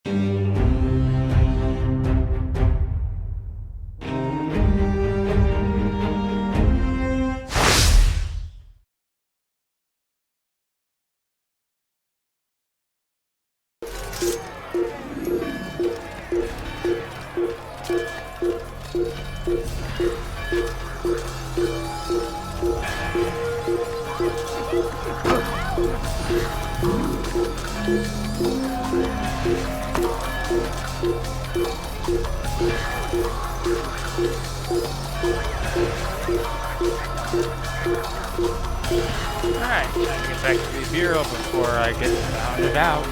Alright, time to get back to the bureau before I get found out.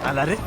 I let it?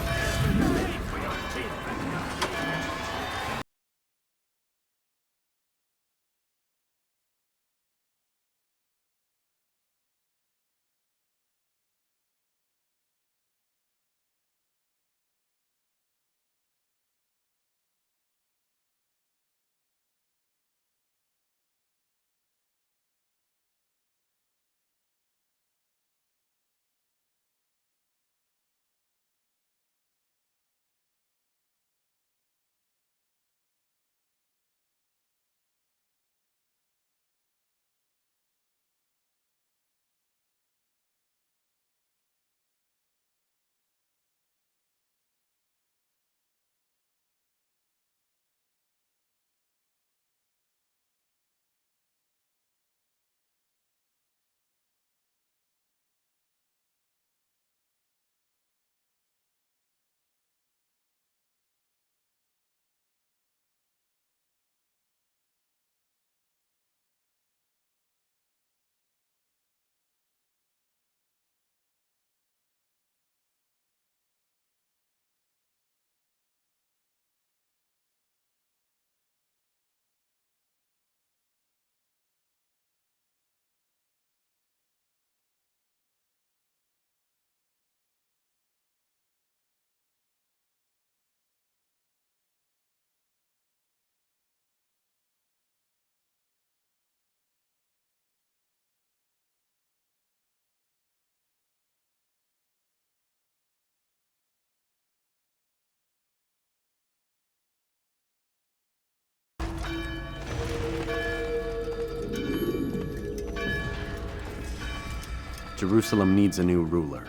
Jerusalem needs a new ruler.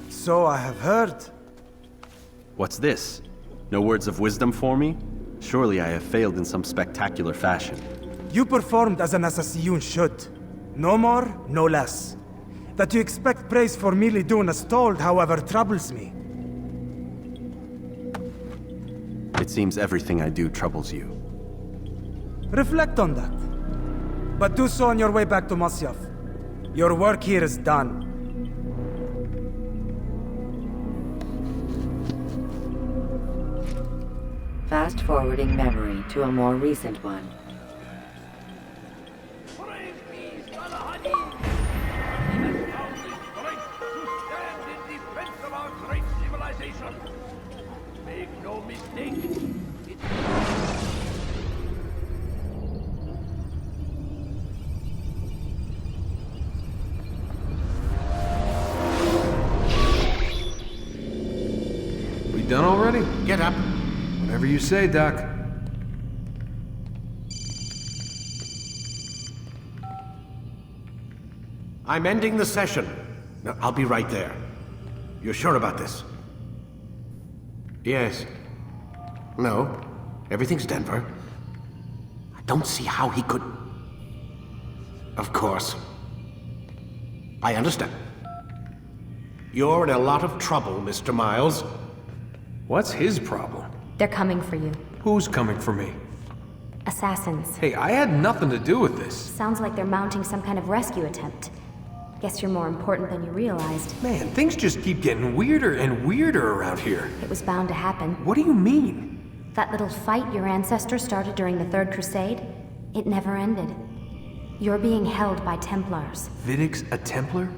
So I have heard. What's this? No words of wisdom for me? Surely I have failed in some spectacular fashion. You performed as an assassin should. No more, no less. That you expect praise for merely doing as told, however, troubles me. It seems everything I do troubles you. Reflect on that. But do so on your way back to Masyaf. Your work here is done. Fast-forwarding memory to a more recent one. Make no mistake. We done already? Get up. Whatever you say, Doc. I'm ending the session. No, I'll be right there. You're sure about this? Yes. No. Everything's Denver. I don't see how he could... Of course. I understand. You're in a lot of trouble, Mr. Miles. What's his problem? They're coming for you. Who's coming for me? Assassins. Hey, I had nothing to do with this. Sounds like they're mounting some kind of rescue attempt. Guess you're more important than you realized. Man, things just keep getting weirder and weirder around here. It was bound to happen. What do you mean? That little fight your ancestors started during the Third Crusade, it never ended. You're being held by Templars. Vidic's a Templar?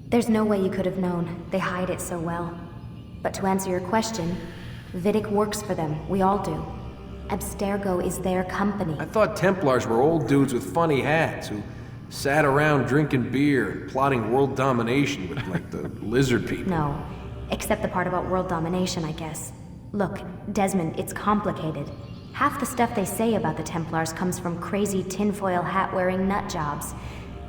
There's no way you could have known. They hide it so well. But to answer your question, Vidic works for them. We all do. Abstergo is their company. I thought Templars were old dudes with funny hats who sat around drinking beer and plotting world domination with, like, the lizard people. No, except the part about world domination, I guess. Look, Desmond, it's complicated. Half the stuff they say about the Templars comes from crazy tinfoil hat-wearing nut jobs.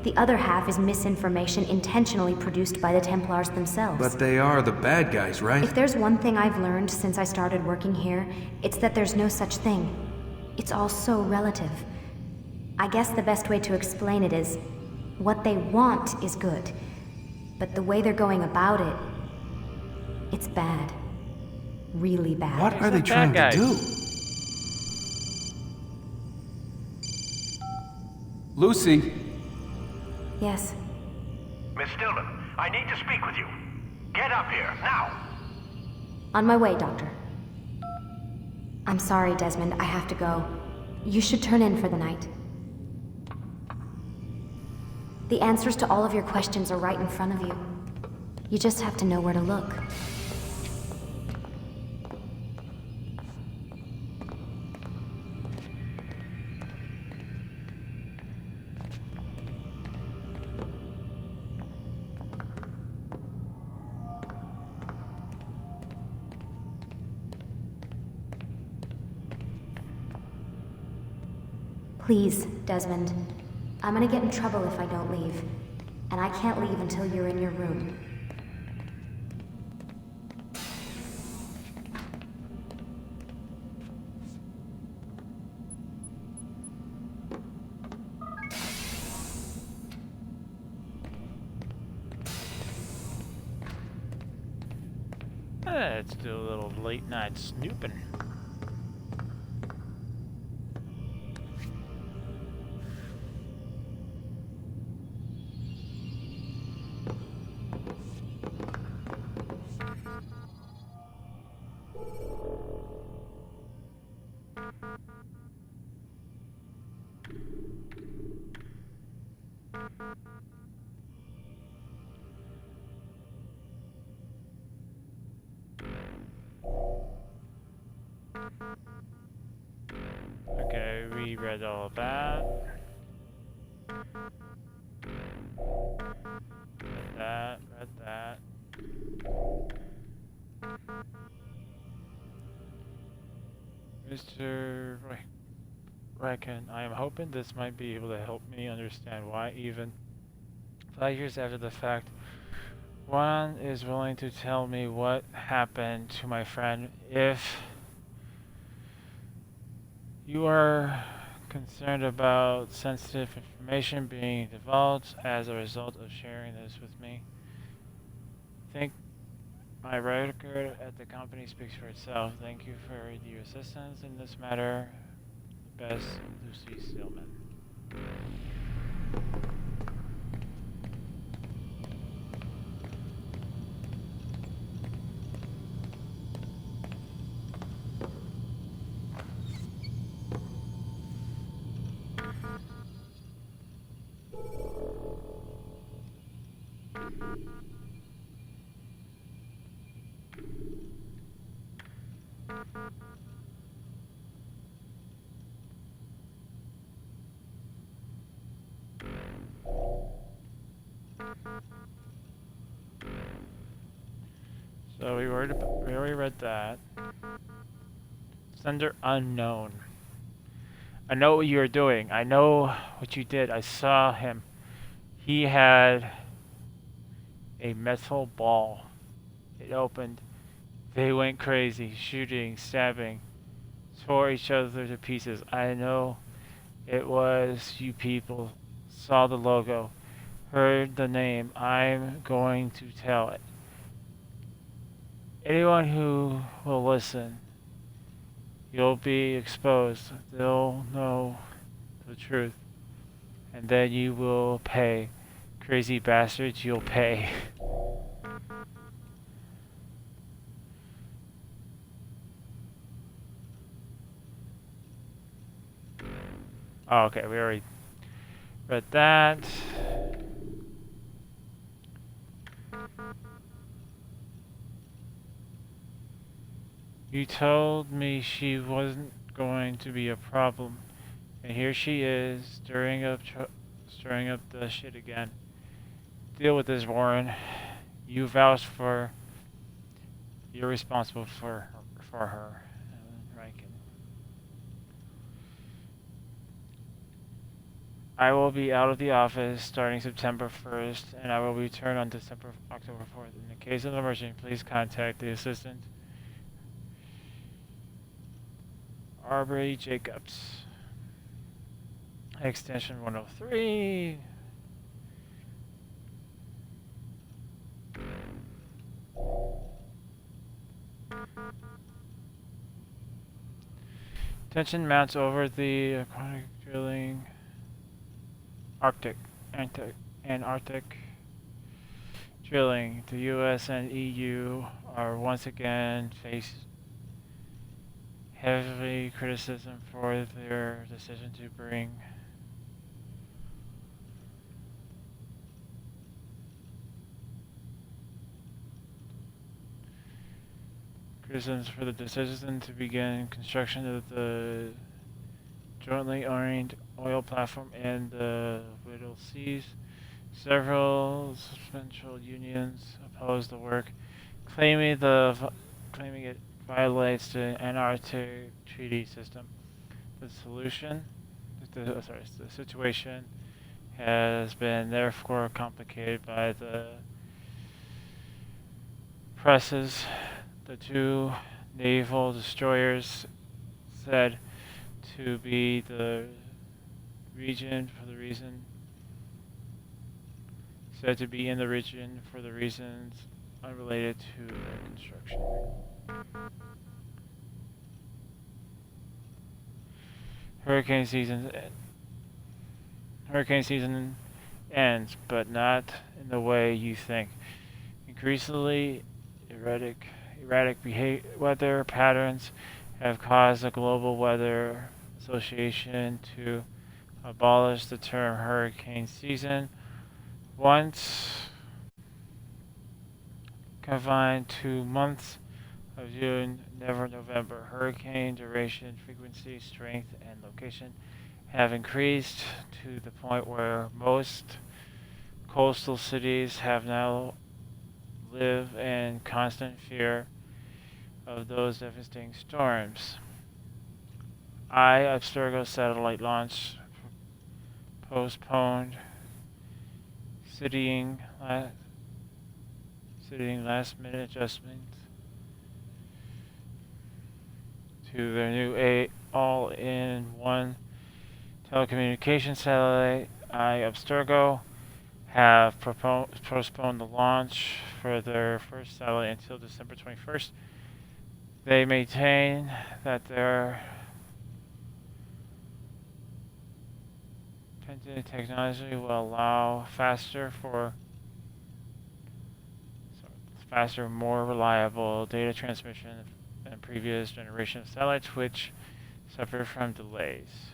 The other half is misinformation intentionally produced by the Templars themselves. But they are the bad guys, right? If there's one thing I've learned since I started working here, it's that there's no such thing. It's all so relative. I guess the best way to explain it is, what they want is good, but the way they're going about it, it's bad. Really bad. What are they bad trying guy. to do? Lucy, Yes. Miss Stillman, I need to speak with you. Get up here, now! On my way, Doctor. I'm sorry, Desmond, I have to go. You should turn in for the night. The answers to all of your questions are right in front of you. You just have to know where to look. Please, Desmond. I'm gonna get in trouble if I don't leave. And I can't leave until you're in your room. Let's do a little late night snooping. Okay, we read all of that. Read that. Mr. Reckon, I am hoping this might be able to help me understand why even 5 years after the fact, one is willing to tell me what happened to my friend. If you are concerned about sensitive information being divulged as a result of sharing this with me, I think my record at the company speaks for itself. Thank you for your assistance in this matter. Best, Lucy Stillman. So we already read that. Sender unknown. I know what you are doing. I know what you did. I saw him. He had a metal ball. It opened. They went crazy, shooting, stabbing, tore each other to pieces. I know it was you people. Saw the logo, heard the name. I'm going to tell it. Anyone who will listen, you'll be exposed. They'll know the truth. And then you will pay. Crazy bastards, you'll pay. Oh, okay, we already read that. You told me she wasn't going to be a problem. And here she is, stirring up the shit again. Deal with this, Warren. You vouched for. You're responsible for her. Riken. I will be out of the office starting September 1st, and I will return on October 4th. In the case of an emergency, please contact the assistant, Arbery Jacobs. Extension 103. Tension mounts over the aquatic drilling. Antarctic drilling. The US and EU are once again faced heavy criticism for their decision to bring begin construction of the jointly owned oil platform in the Wookiee'S. Several substantial unions oppose the work, claiming it violates the Antarctic Treaty System. The situation has been therefore complicated by the presses. The two naval destroyers said to be the region for the reason in the region for the reasons unrelated to their construction. Hurricane season ends, but not in the way you think. Increasingly erratic weather patterns have caused the Global Weather Association to abolish the term hurricane season, once confined to months of June, never November. Hurricane duration, frequency, strength, and location have increased to the point where most coastal cities have now live in constant fear of those devastating storms. Abstergo satellite launch postponed, citing last-minute adjustments to their new all-in-one telecommunications satellite. Abstergo have postponed the launch for their first satellite until December 21st. They maintain that their patented technology will allow faster, more reliable data transmission than previous generation of satellites, which suffer from delays.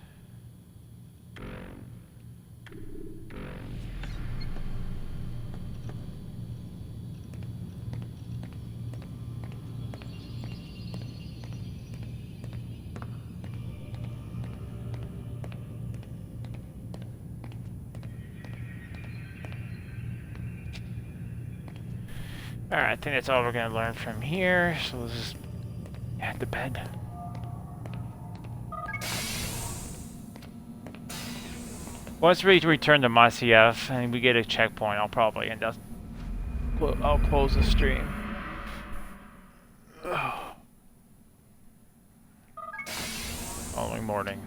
Alright, I think that's all we're going to learn from here, so let's just head to bed. Once we return to Masyaf and we get a checkpoint, I'll probably end up... I'll close the stream. Following morning.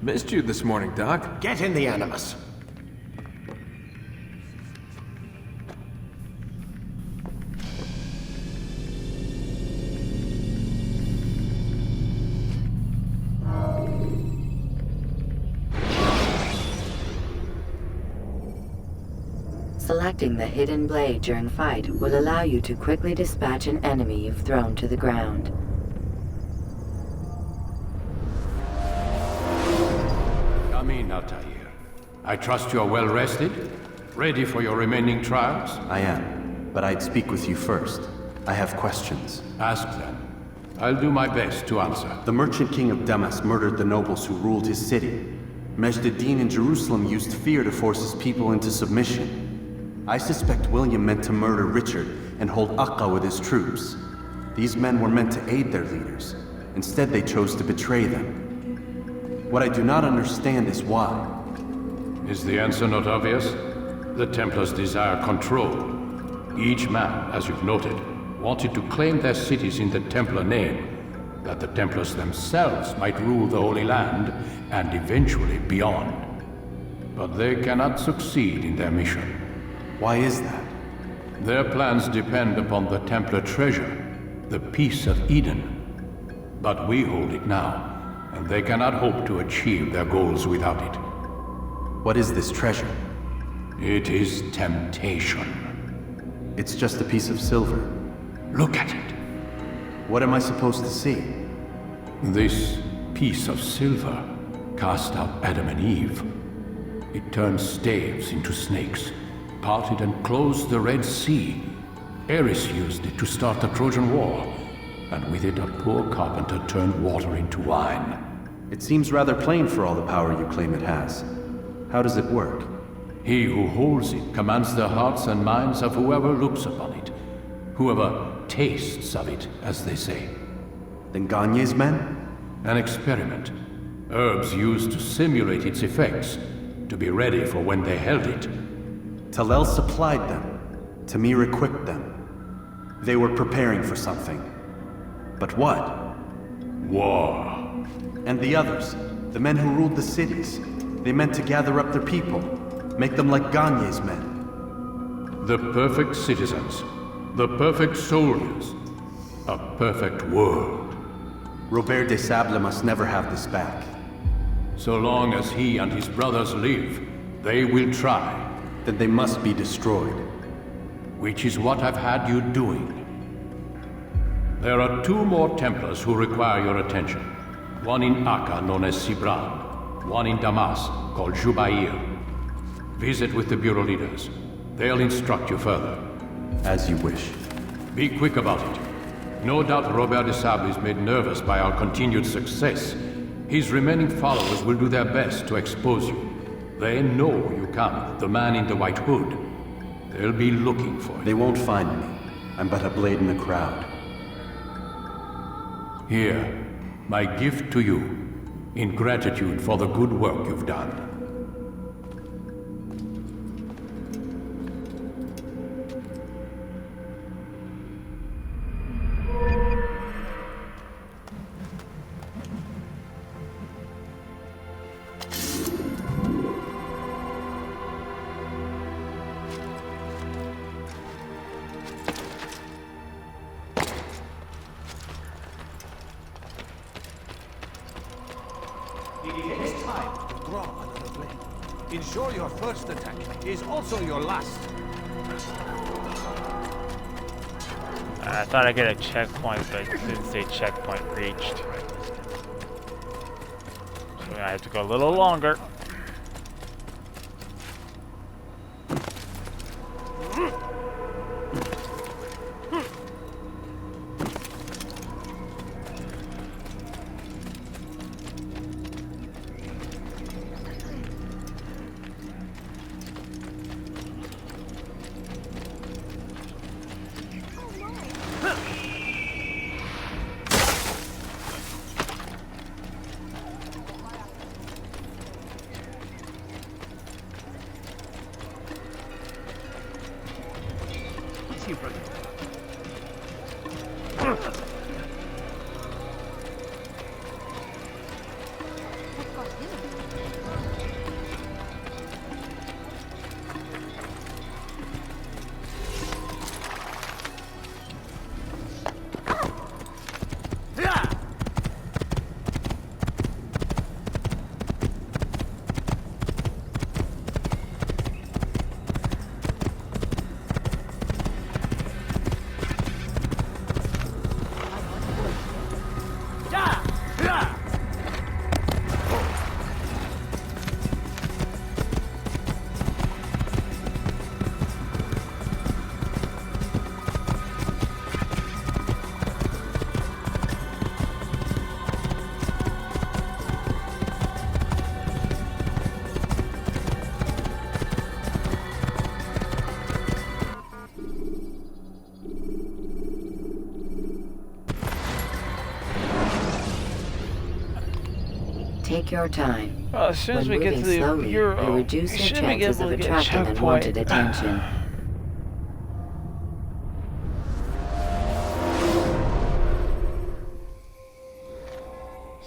Missed you this morning, Doc. Get in the Animus. Selecting the hidden blade during fight will allow you to quickly dispatch an enemy you've thrown to the ground. Amin Altair. I trust you are well rested? Ready for your remaining trials? I am, but I'd speak with you first. I have questions. Ask them. I'll do my best to answer. The merchant king of Damas murdered the nobles who ruled his city. Majd ad-Din in Jerusalem used fear to force his people into submission. I suspect William meant to murder Richard and hold Aqqa with his troops. These men were meant to aid their leaders. Instead, they chose to betray them. What I do not understand is why. Is the answer not obvious? The Templars desire control. Each man, as you've noted, wanted to claim their cities in the Templar name, that the Templars themselves might rule the Holy Land and eventually beyond. But they cannot succeed in their mission. Why is that? Their plans depend upon the Templar treasure, the Peace of Eden. But we hold it now, and they cannot hope to achieve their goals without it. What is this treasure? It is temptation. It's just a piece of silver. Look at it. What am I supposed to see? This piece of silver cast out Adam and Eve. It turned staves into snakes, parted and closed the Red Sea. Eris used it to start the Trojan War, and with it a poor carpenter turned water into wine. It seems rather plain for all the power you claim it has. How does it work? He who holds it commands the hearts and minds of whoever looks upon it. Whoever tastes of it, as they say. Then Gagne's men? An experiment. Herbs used to simulate its effects, to be ready for when they held it. Talel supplied them. Tamir equipped them. They were preparing for something. But what? War. And the others, the men who ruled the cities, they meant to gather up their people, make them like Gagne's men. The perfect citizens, the perfect soldiers, a perfect world. Robert des Sables must never have this back. So long as he and his brothers live, they will try. Then they must be destroyed. Which is what I've had you doing. There are 2 more Templars who require your attention. One in Aqqa, known as Sibran. One in Damas, called Jubair. Visit with the Bureau leaders. They'll instruct you further. As you wish. Be quick about it. No doubt Robert des Sables is made nervous by our continued success. His remaining followers will do their best to expose you. They know you come, the man in the white hood. They'll be looking for you. They won't find me. I'm but a blade in the crowd. Here, my gift to you, in gratitude for the good work you've done. It is time to draw another blade. Ensure your first attack is also your last. I thought I'd get a checkpoint, but it didn't say checkpoint reached. So I have to go a little longer. Take your time. Well, as soon as we When get to moving the slowly, bureau, you we reduce your should be chances able of to get a attracting checkpoint. unwanted attention.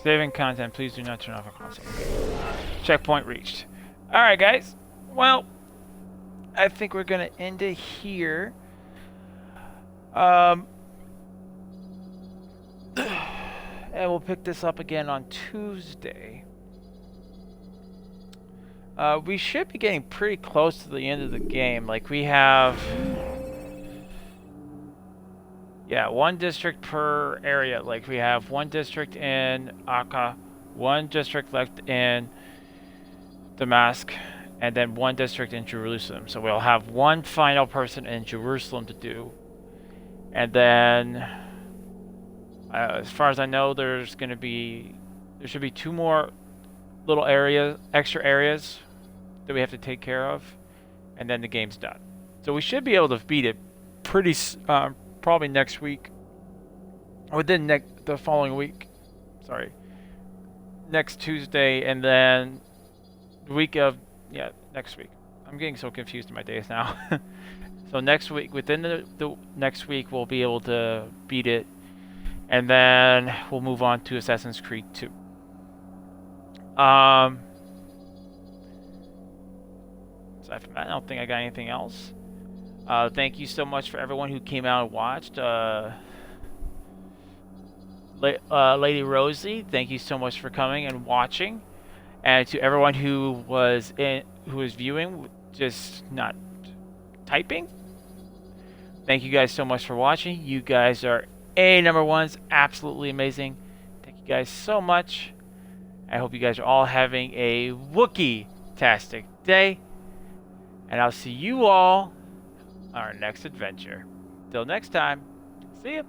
Saving content. Please do not turn off a console. Checkpoint reached. Alright, guys. Well, I think we're going to end it here. And we'll pick this up again on Tuesday. We should be getting pretty close to the end of the game. Like, we have... Yeah, 1 district per area. Like, we have 1 district in Akka, 1 district left in Damascus, and then 1 district in Jerusalem. So we'll have 1 final person in Jerusalem to do. And then, as far as I know, there should be 2 more little areas, extra areas that we have to take care of, and then the game's done. So we should be able to beat it pretty, probably next week, or within the following week. Sorry, next Tuesday, and then the week of next week. I'm getting so confused in my days now. So next week, within the next week, we'll be able to beat it, and then we'll move on to Assassin's Creed 2. Aside from that, I don't think I got anything else. Thank you so much for everyone who came out and watched. Lady Rosie, thank you so much for coming and watching. And to everyone who was viewing, just not typing, thank you guys so much for watching. You guys are number ones, absolutely amazing. Thank you guys so much. I hope you guys are all having a Wookiee-tastic day. And I'll see you all on our next adventure. Till next time, see ya.